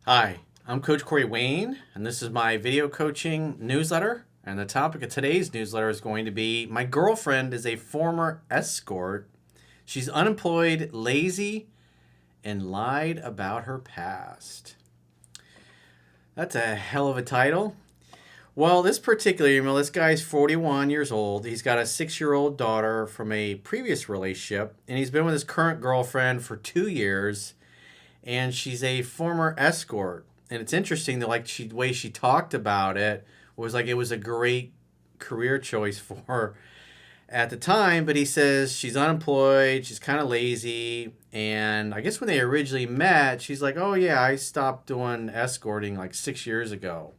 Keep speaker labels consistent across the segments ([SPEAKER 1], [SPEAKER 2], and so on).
[SPEAKER 1] Hi, I'm Coach Corey Wayne, and this is my video coaching newsletter. And the topic of today's newsletter is going to be my girlfriend is a former escort. She's unemployed, lazy, and lied about her past. That's a hell of a title. Well, this particular email, this guy's 41 years old. He's got a 6-year-old daughter from a previous relationship, and he's been with his current girlfriend for 2 years, and she's a former escort. And it's interesting that the way she talked about it was like it was a great career choice for her at the time. But he says she's unemployed, she's kind of lazy, and I guess when they originally met, she's like, "Oh yeah, I stopped doing escorting like 6 years ago."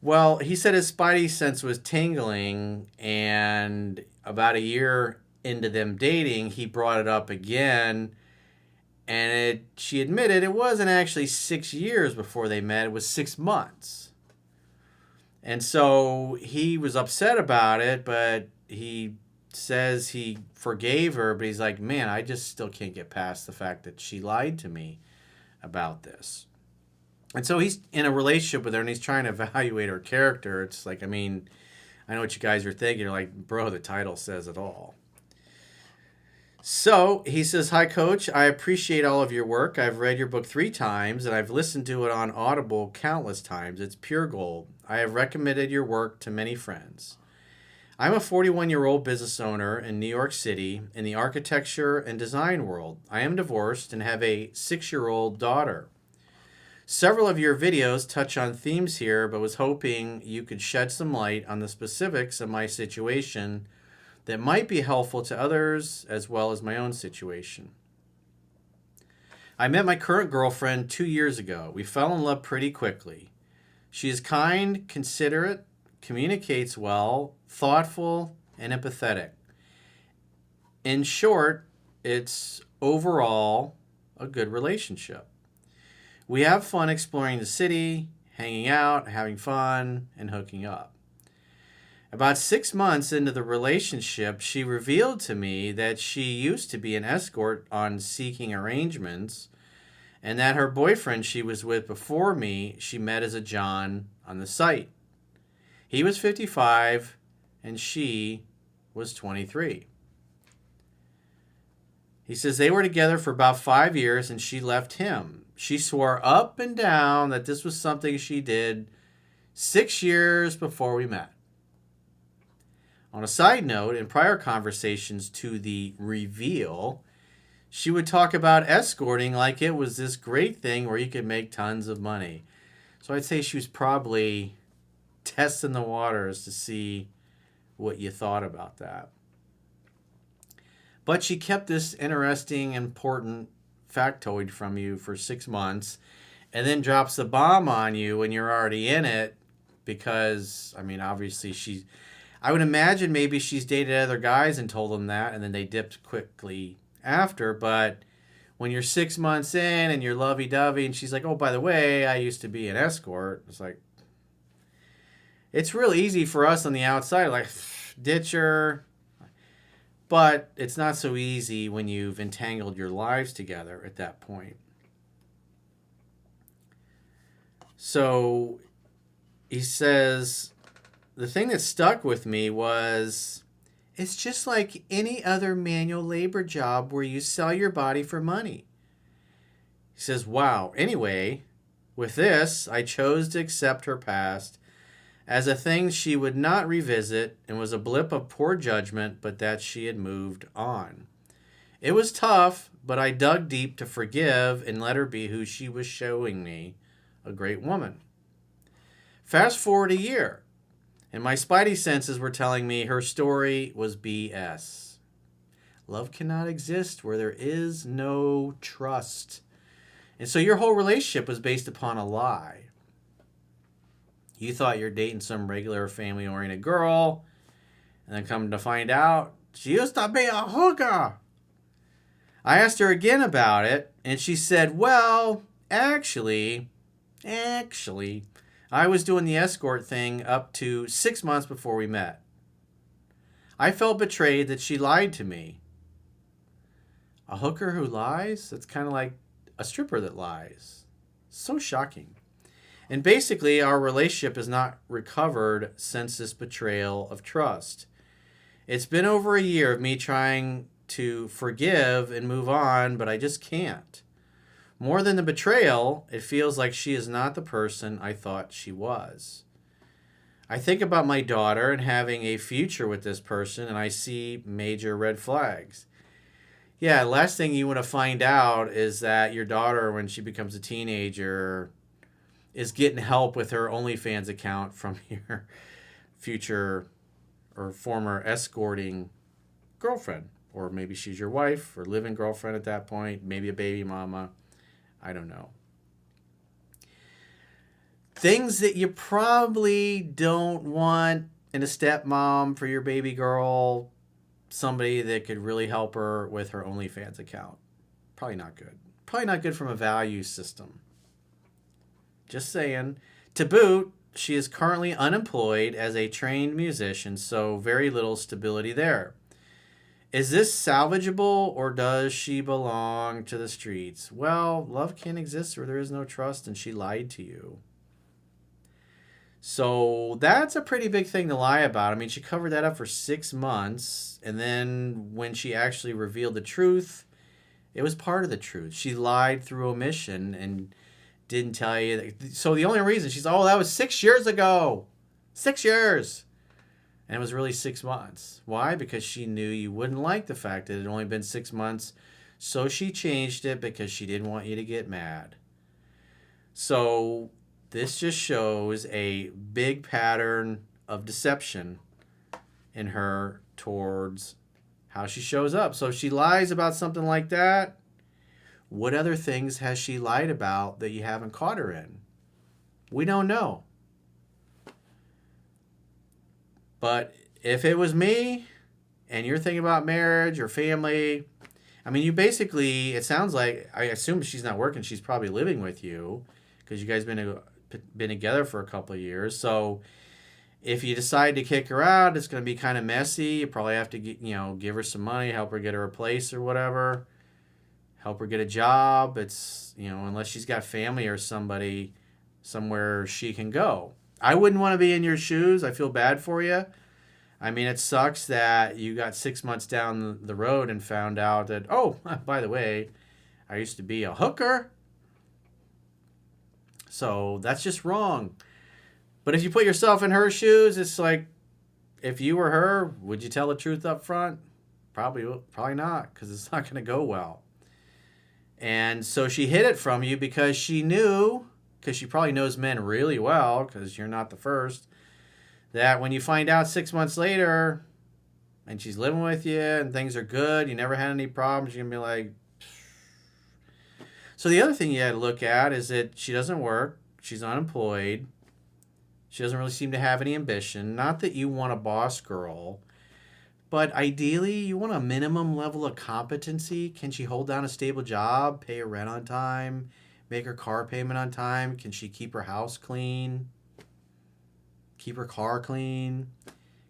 [SPEAKER 1] Well, he said his spidey sense was tingling, and about a year into them dating, he brought it up again, and she admitted it wasn't actually 6 years before they met, it was 6 months. And so he was upset about it, but he says he forgave her, but he's like, man, I just still can't get past the fact that she lied to me about this. And so he's in a relationship with her and he's trying to evaluate her character. It's like, I mean, I know what you guys are thinking. You're like, bro, the title says it all. So he says, "Hi, Coach. I appreciate all of your work. I've read your book 3 times and I've listened to it on Audible countless times. It's pure gold. I have recommended your work to many friends. I'm a 41-year-old business owner in New York City in the architecture and design world. I am divorced and have a 6-year-old daughter. Several of your videos touch on themes here, but was hoping you could shed some light on the specifics of my situation that might be helpful to others as well as my own situation. I met my current girlfriend 2 years ago. We fell in love pretty quickly. She is kind, considerate, communicates well, thoughtful, and empathetic. In short, it's overall a good relationship. We have fun exploring the city, hanging out, having fun, and hooking up. About 6 months into the relationship, she revealed to me that she used to be an escort on Seeking Arrangements, and that her boyfriend she was with before me, she met as a John on the site. He was 55 and she was 23. He says they were together for about 5 years and she left him. She swore up and down that this was something she did 6 years before we met. On a side note, in prior conversations to the reveal, she would talk about escorting like it was this great thing where you could make tons of money. So I'd say she was probably testing the waters to see what you thought about that. But she kept this interesting, important factoid from you for 6 months and then drops the bomb on you when you're already in it because, I mean, obviously I would imagine maybe she's dated other guys and told them that, and then they dipped quickly after. But when you're 6 months in and you're lovey-dovey, and she's like, "Oh, by the way, I used to be an escort," it's like, it's real easy for us on the outside, like, ditch her. But it's not so easy when you've entangled your lives together at that point. So he says, the thing that stuck with me was it's just like any other manual labor job where you sell your body for money. He says, wow. Anyway, with this, I chose to accept her past as a thing she would not revisit and was a blip of poor judgment, but that she had moved on. It was tough, but I dug deep to forgive and let her be who she was showing me, a great woman. Fast forward a year, and my spidey senses were telling me her story was BS. Love cannot exist where there is no trust. And so your whole relationship was based upon a lie. You thought you're dating some regular family-oriented girl, and then come to find out, she used to be a hooker. I asked her again about it, and she said, well, actually, I was doing the escort thing up to 6 months before we met. I felt betrayed that she lied to me. A hooker who lies? That's kind of like a stripper that lies. So shocking. And basically, our relationship is not recovered since this betrayal of trust. It's been over a year of me trying to forgive and move on, but I just can't. More than the betrayal, it feels like she is not the person I thought she was. I think about my daughter and having a future with this person, and I see major red flags. Yeah, last thing you want to find out is that your daughter, when she becomes a teenager, is getting help with her OnlyFans account from your future or former escorting girlfriend. Or maybe she's your wife or living girlfriend at that point, maybe a baby mama. I don't know. Things that you probably don't want in a stepmom for your baby girl, somebody that could really help her with her OnlyFans account. Probably not good. Probably not good from a value system. Just saying. To boot, she is currently unemployed as a trained musician, so very little stability there. Is this salvageable or does she belong to the streets? Well, love can't exist where there is no trust and she lied to you. So that's a pretty big thing to lie about. I mean, she covered that up for 6 months, and then when she actually revealed the truth, it was part of the truth. She lied through omission and didn't tell you. So the only reason she's, oh, that was 6 years ago. 6 years. And it was really 6 months. Why? Because she knew you wouldn't like the fact that it had only been 6 months. So she changed it because she didn't want you to get mad. So this just shows a big pattern of deception in her towards how she shows up. So if she lies about something like that, what other things has she lied about that you haven't caught her in? We don't know. But if it was me and you're thinking about marriage or family, I mean, you basically, it sounds like, I assume she's not working, she's probably living with you because you guys been together for a couple of years. So if you decide to kick her out, it's going to be kind of messy. You probably have to give her some money, help her get her a place or whatever, help her get a job. It's, unless she's got family or somebody somewhere she can go. I wouldn't want to be in your shoes. I feel bad for you. I mean, it sucks that you got 6 months down the road and found out that, oh, by the way, I used to be a hooker. So that's just wrong. But if you put yourself in her shoes, it's like, if you were her, would you tell the truth up front? Probably not, because it's not going to go well. And so she hid it from you because she knew, because she probably knows men really well, because you're not the first, that when you find out 6 months later and she's living with you and things are good, you never had any problems, you're going to be like... So the other thing you had to look at is that she doesn't work, she's unemployed, she doesn't really seem to have any ambition. Not that you want a boss girl, but ideally you want a minimum level of competency. Can she hold down a stable job, pay her rent on time, make her car payment on time? Can she keep her house clean? Keep her car clean?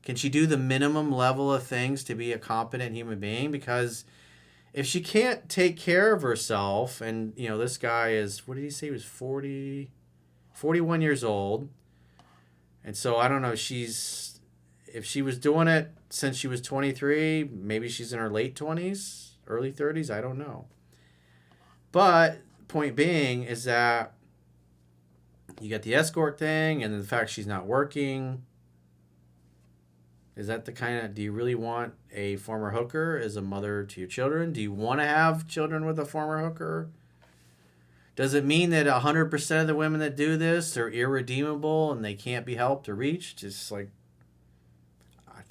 [SPEAKER 1] Can she do the minimum level of things to be a competent human being? Because if she can't take care of herself, and this guy is, what did he say, he was 41 years old. And so I don't know, if she was doing it since she was 23, maybe she's in her late 20s, early 30s, I don't know. But point being is that you got the escort thing and the fact she's not working. Is that do you really want a former hooker as a mother to your children? Do you want to have children with a former hooker? Does it mean that 100% of the women that do this are irredeemable and they can't be helped or reached? Just like,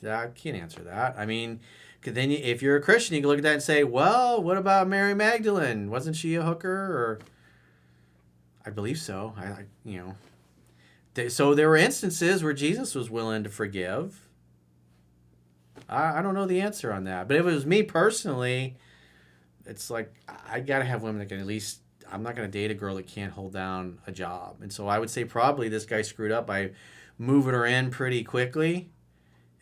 [SPEAKER 1] I can't answer that. I mean, then if you're a Christian, you can look at that and say, well, what about Mary Magdalene? Wasn't she a hooker? Or I believe so. So there were instances where Jesus was willing to forgive. I don't know the answer on that. But if it was me personally, it's like, I got to have women that can at least, I'm not going to date a girl that can't hold down a job. And so I would say probably this guy screwed up by moving her in pretty quickly.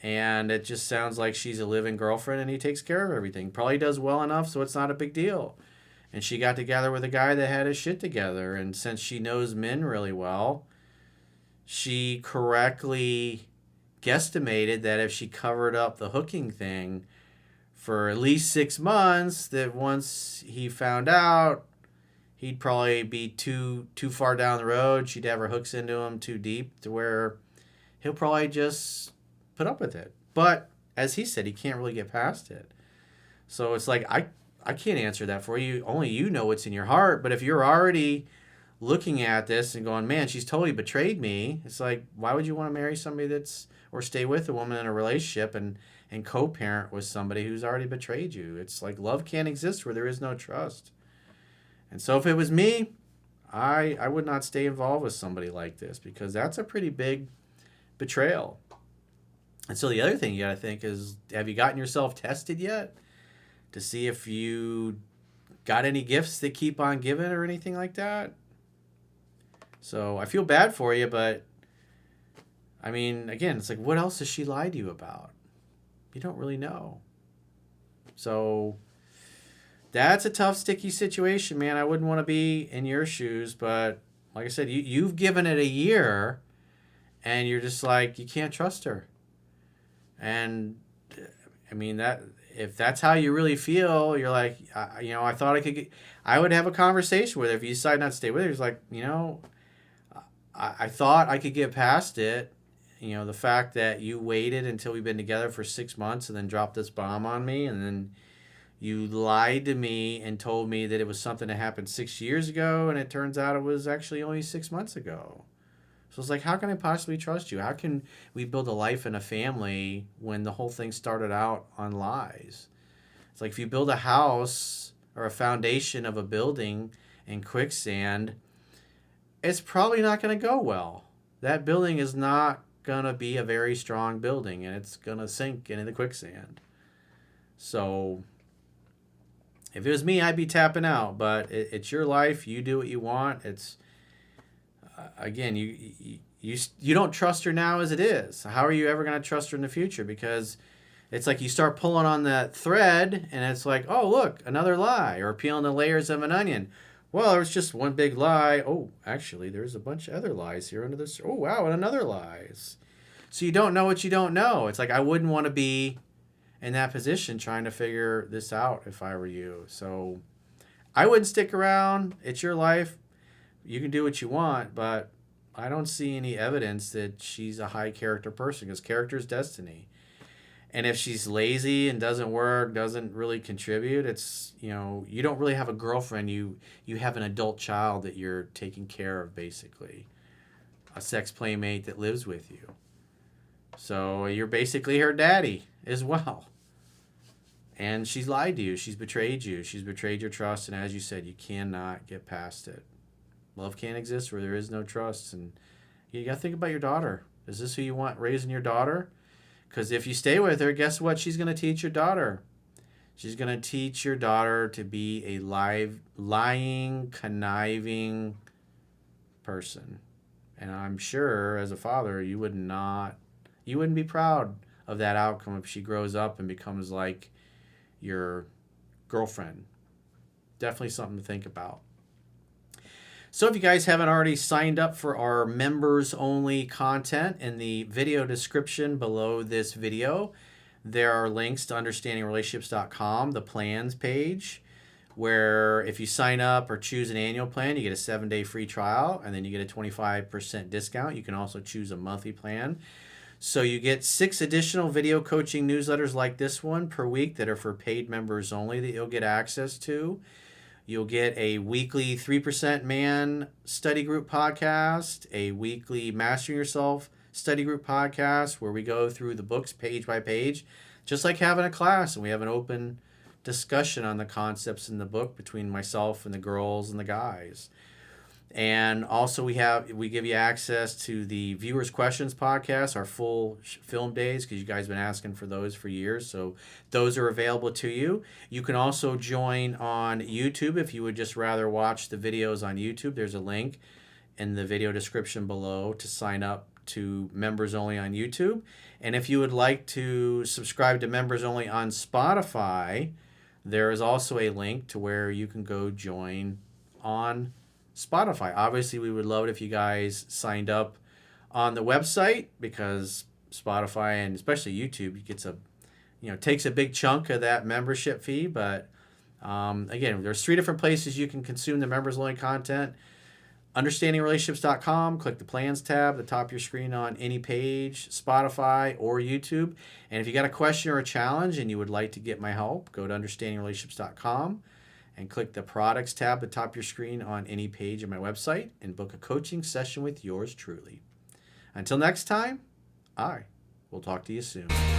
[SPEAKER 1] And it just sounds like she's a living girlfriend and he takes care of everything. Probably does well enough so it's not a big deal. and she got together with a guy that had his shit together. And since she knows men really well, she correctly guesstimated that if she covered up the hooking thing for at least 6 months, that once he found out, he'd probably be too far down the road. She'd have her hooks into him too deep to where he'll probably just put up with it. But as he said, he can't really get past it. So it's like I can't answer that for you. Only you know what's in your heart. But if you're already looking at this and going, man, she's totally betrayed me. It's like, why would you want to marry somebody that's, or stay with a woman in a relationship and co-parent with somebody who's already betrayed you? It's like love can't exist where there is no trust. And so if it was me, I would not stay involved with somebody like this, because that's a pretty big betrayal. And so the other thing you got to think is, have you gotten yourself tested yet to see if you got any gifts that keep on giving or anything like that? So I feel bad for you, but I mean, again, it's like, what else has she lied to you about? You don't really know. So that's a tough, sticky situation, man. I wouldn't want to be in your shoes, but like I said, you've given it a year, and you're just like, you can't trust her. And I mean, that if that's how you really feel, you're like, I thought I would have a conversation with her. If you decide not to stay with her, it's like, I thought I could get past it. The fact that you waited until we've been together for 6 months and then dropped this bomb on me, and then you lied to me and told me that it was something that happened 6 years ago, and it turns out it was actually only 6 months ago. So it's like, how can I possibly trust you? How can we build a life and a family when the whole thing started out on lies? It's like, if you build a house or a foundation of a building in quicksand, it's probably not going to go well. That building is not going to be a very strong building, and it's going to sink into the quicksand. So if it was me, I'd be tapping out, but it's your life. You do what you want. It's, again, you don't trust her now as it is. How are you ever going to trust her in the future? Because it's like you start pulling on that thread, and it's like, oh, look, another lie, or peeling the layers of an onion. Well, there was just one big lie. Oh, actually, there's a bunch of other lies here under this. Oh, wow, and another lies. So you don't know what you don't know. It's like, I wouldn't want to be in that position trying to figure this out if I were you. So I wouldn't stick around. It's your life. You can do what you want, but I don't see any evidence that she's a high character person, because character is destiny. And if she's lazy and doesn't work, doesn't really contribute, it's, you don't really have a girlfriend. You have an adult child that you're taking care of, basically. A sex playmate that lives with you. So you're basically her daddy as well. And she's lied to you. She's betrayed you. She's betrayed your trust. And as you said, you cannot get past it. Love can't exist where there is no trust. And you got to think about your daughter. Is this who you want raising your daughter? Because if you stay with her, guess what she's going to teach your daughter? She's going to teach your daughter to be a lying, conniving person. And I'm sure, as a father, you wouldn't be proud of that outcome if she grows up and becomes like your girlfriend. Definitely something to think about. So if you guys haven't already signed up for our members only content, in the video description below this video, there are links to understandingrelationships.com, the plans page, where if you sign up or choose an annual plan, you get a 7-day free trial, and then you get a 25% discount. You can also choose a monthly plan. So you get 6 additional video coaching newsletters like this one per week that are for paid members only that you'll get access to. You'll get a weekly 3% Man study group podcast, a weekly Mastering Yourself study group podcast where we go through the books page by page, just like having a class, and we have an open discussion on the concepts in the book between myself and the girls and the guys. And also we give you access to the Viewers Questions podcast, our full film days, because you guys have been asking for those for years. So those are available to you. You can also join on YouTube if you would just rather watch the videos on YouTube. There's a link in the video description below to sign up to Members Only on YouTube. And if you would like to subscribe to Members Only on Spotify, there is also a link to where you can go join on Spotify. Obviously, we would love it if you guys signed up on the website, because Spotify and especially YouTube gets takes a big chunk of that membership fee. But again, there's 3 different places you can consume the members only content. Understandingrelationships.com, click the plans tab at the top of your screen on any page, Spotify or YouTube. And if you got a question or a challenge and you would like to get my help, go to understandingrelationships.com and click the products tab at the top of your screen on any page of my website and book a coaching session with yours truly. Until next time, I will talk to you soon.